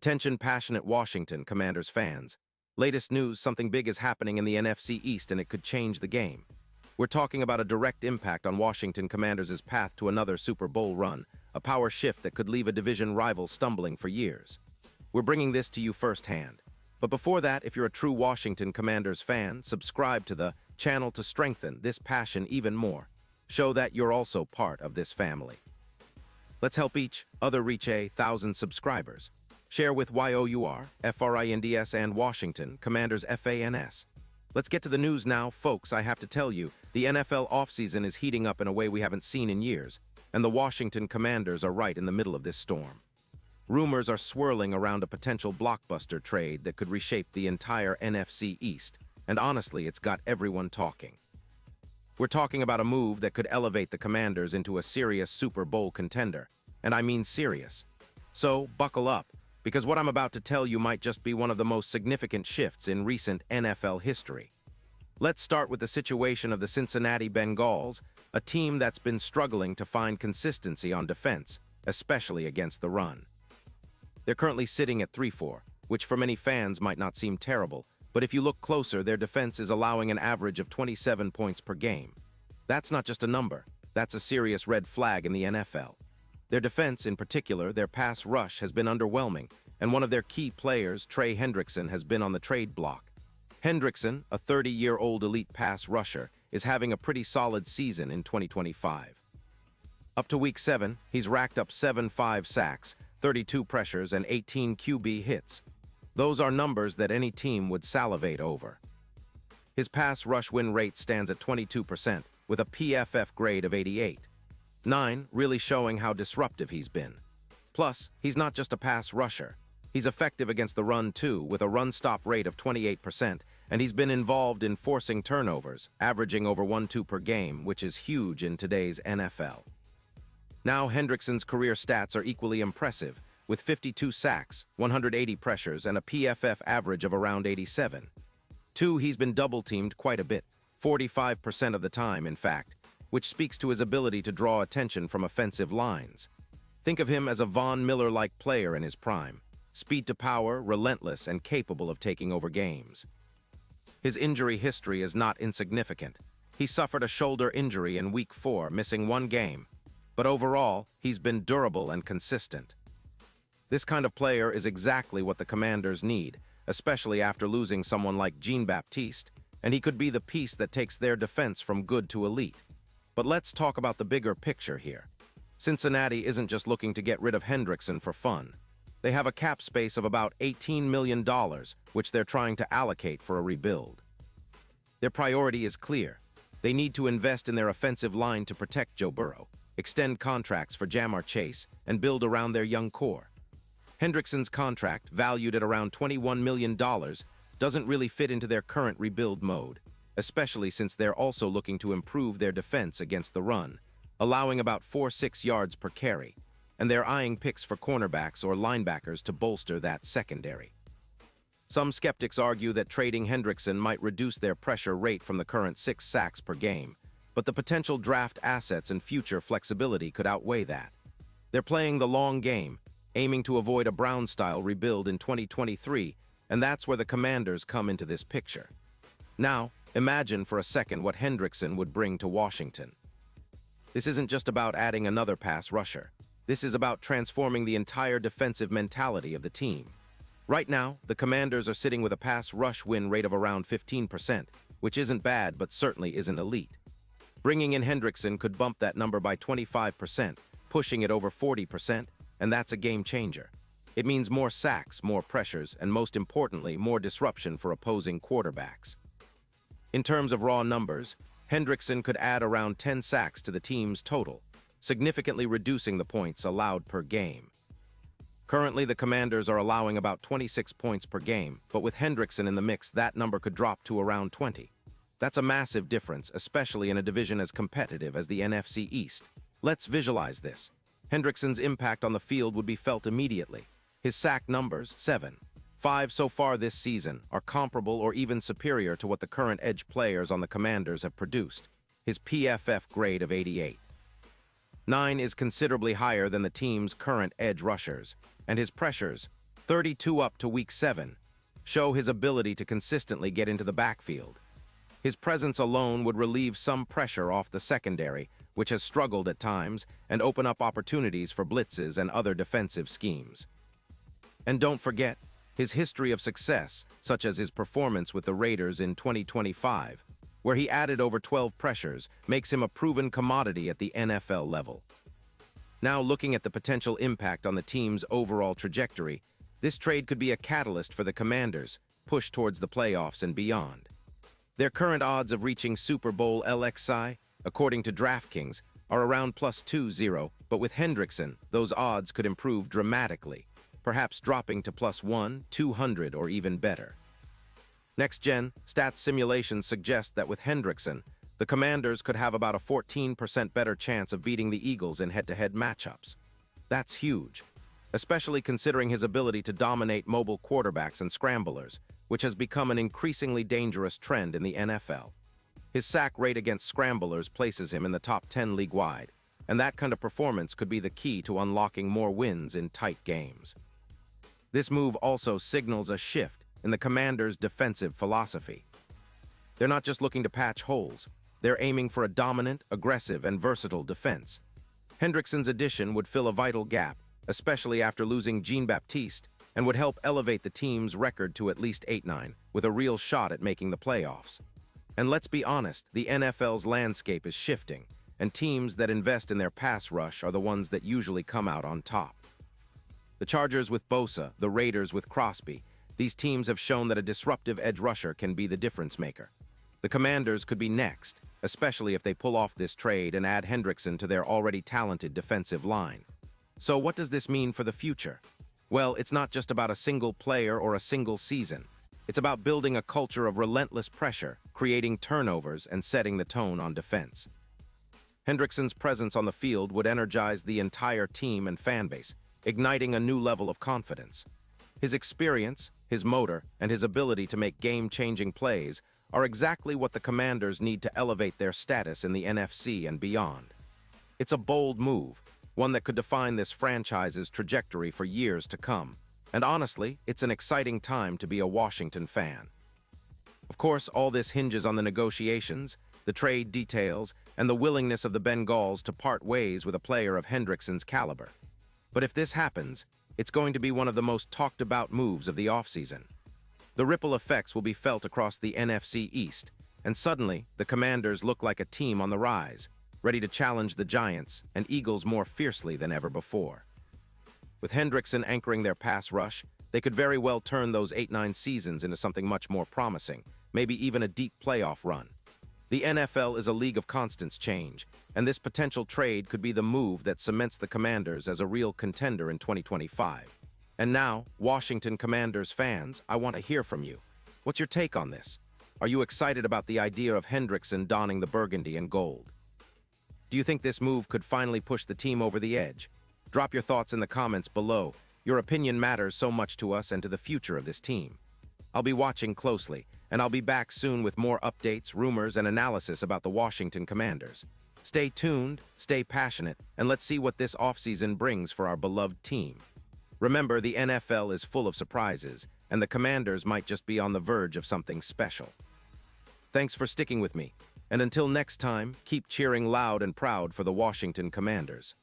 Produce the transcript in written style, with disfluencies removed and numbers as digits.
Attention passionate Washington Commanders fans. Latest news, something big is happening in the NFC East and it could change the game. We're talking about a direct impact on Washington Commanders' path to another Super Bowl run, a power shift that could leave a division rival stumbling for years. We're bringing this to you firsthand. But before that, if you're a true Washington Commanders fan, subscribe to the channel to strengthen this passion even more. Show that you're also part of this family. Let's help each other reach 1,000 subscribers. Share with YOUR, FRINDS, and Washington Commanders FANS. Let's get to the news now, folks. I have to tell you, the NFL offseason is heating up in a way we haven't seen in years, and the Washington Commanders are right in the middle of this storm. Rumors are swirling around a potential blockbuster trade that could reshape the entire NFC East, and honestly, it's got everyone talking. We're talking about a move that could elevate the Commanders into a serious Super Bowl contender, and I mean serious. So, buckle up, because what I'm about to tell you might just be one of the most significant shifts in recent NFL history. Let's start with the situation of the Cincinnati Bengals, a team that's been struggling to find consistency on defense, especially against the run. They're currently sitting at 3-4, which for many fans might not seem terrible, but if you look closer, their defense is allowing an average of 27 points per game. That's not just a number, that's a serious red flag in the NFL. Their defense, in particular, their pass rush, has been underwhelming, and one of their key players, Trey Hendrickson, has been on the trade block. Hendrickson, a 30-year-old elite pass rusher, is having a pretty solid season in 2025. Up to Week 7, he's racked up 7.5 sacks, 32 pressures, and 18 QB hits. Those are numbers that any team would salivate over. His pass rush win rate stands at 22%, with a PFF grade of 88. 9, really showing how disruptive he's been. Plus, he's not just a pass rusher. He's effective against the run too, with a run-stop rate of 28%, and he's been involved in forcing turnovers, averaging over 1-2 per game, which is huge in today's NFL. Now, Hendrickson's career stats are equally impressive, with 52 sacks, 180 pressures, and a PFF average of around 87. 2, he's been double-teamed quite a bit, 45% of the time, in fact, which speaks to his ability to draw attention from offensive lines. Think of him as a Von Miller-like player in his prime, speed to power, relentless, and capable of taking over games. His injury history is not insignificant. He suffered a shoulder injury in Week 4, missing 1 game, but overall, he's been durable and consistent. This kind of player is exactly what the Commanders need, especially after losing someone like Jean-Baptiste, and he could be the piece that takes their defense from good to elite. But let's talk about the bigger picture here. Cincinnati isn't just looking to get rid of Hendrickson for fun. They have a cap space of about $18 million, which they're trying to allocate for a rebuild. Their priority is clear. They need to invest in their offensive line to protect Joe Burrow, extend contracts for Jamar Chase, and build around their young core. Hendrickson's contract, valued at around $21 million, doesn't really fit into their current rebuild mode, especially since they're also looking to improve their defense against the run, allowing about 4-6 yards per carry, and they're eyeing picks for cornerbacks or linebackers to bolster that secondary. Some skeptics argue that trading Hendrickson might reduce their pressure rate from the current 6 sacks per game, but the potential draft assets and future flexibility could outweigh that. They're playing the long game, aiming to avoid a Brown-style rebuild in 2023, and that's where the Commanders come into this picture. Now, imagine for a second what Hendrickson would bring to Washington. This isn't just about adding another pass rusher. This is about transforming the entire defensive mentality of the team. Right now, the Commanders are sitting with a pass rush win rate of around 15%, which isn't bad but certainly isn't elite. Bringing in Hendrickson could bump that number by 25%, pushing it over 40%, and that's a game changer. It means more sacks, more pressures, and most importantly, more disruption for opposing quarterbacks. In terms of raw numbers, Hendrickson could add around 10 sacks to the team's total, significantly reducing the points allowed per game. Currently, the Commanders are allowing about 26 points per game, but with Hendrickson in the mix, that number could drop to around 20. That's a massive difference, especially in a division as competitive as the NFC East. Let's visualize this. Hendrickson's impact on the field would be felt immediately. His sack numbers, 7. 5 so far this season, are comparable or even superior to what the current edge players on the Commanders have produced. His PFF grade of 88. 9 is considerably higher than the team's current edge rushers, and his pressures, 32 up to Week 7, show his ability to consistently get into the backfield. His presence alone would relieve some pressure off the secondary, which has struggled at times, and open up opportunities for blitzes and other defensive schemes. And don't forget his history of success, such as his performance with the Raiders in 2025, where he added over 12 pressures, makes him a proven commodity at the NFL level. Now, looking at the potential impact on the team's overall trajectory, this trade could be a catalyst for the Commanders' push towards the playoffs and beyond. Their current odds of reaching Super Bowl LXI, according to DraftKings, are around +2-0, but with Hendrickson, those odds could improve dramatically, perhaps dropping to +1, 200, or even better. Next-gen stats simulations suggest that with Hendrickson, the Commanders could have about a 14% better chance of beating the Eagles in head-to-head matchups. That's huge, especially considering his ability to dominate mobile quarterbacks and scramblers, which has become an increasingly dangerous trend in the NFL. His sack rate against scramblers places him in the top 10 league-wide, and that kind of performance could be the key to unlocking more wins in tight games. This move also signals a shift in the Commanders' defensive philosophy. They're not just looking to patch holes, they're aiming for a dominant, aggressive, and versatile defense. Hendrickson's addition would fill a vital gap, especially after losing Jean-Baptiste, and would help elevate the team's record to at least 8-9, with a real shot at making the playoffs. And let's be honest, the NFL's landscape is shifting, and teams that invest in their pass rush are the ones that usually come out on top. The Chargers with Bosa, the Raiders with Crosby, these teams have shown that a disruptive edge rusher can be the difference maker. The Commanders could be next, especially if they pull off this trade and add Hendrickson to their already talented defensive line. So what does this mean for the future? Well, it's not just about a single player or a single season. It's about building a culture of relentless pressure, creating turnovers, and setting the tone on defense. Hendrickson's presence on the field would energize the entire team and fan base, igniting a new level of confidence. His experience, his motor, and his ability to make game-changing plays are exactly what the Commanders need to elevate their status in the NFC and beyond. It's a bold move, one that could define this franchise's trajectory for years to come. And honestly, it's an exciting time to be a Washington fan. Of course, all this hinges on the negotiations, the trade details, and the willingness of the Bengals to part ways with a player of Hendrickson's caliber. But if this happens, it's going to be one of the most talked-about moves of the offseason. The ripple effects will be felt across the NFC East, and suddenly, the Commanders look like a team on the rise, ready to challenge the Giants and Eagles more fiercely than ever before. With Hendrickson anchoring their pass rush, they could very well turn those 8-9 seasons into something much more promising, maybe even a deep playoff run. The NFL is a league of constant change, and this potential trade could be the move that cements the Commanders as a real contender in 2025. And now, Washington Commanders fans, I want to hear from you. What's your take on this? Are you excited about the idea of Hendrickson donning the burgundy and gold? Do you think this move could finally push the team over the edge? Drop your thoughts in the comments below. Your opinion matters so much to us and to the future of this team. I'll be watching closely, and I'll be back soon with more updates, rumors, and analysis about the Washington Commanders. Stay tuned, stay passionate, and let's see what this offseason brings for our beloved team. Remember, the NFL is full of surprises, and the Commanders might just be on the verge of something special. Thanks for sticking with me, and until next time, keep cheering loud and proud for the Washington Commanders.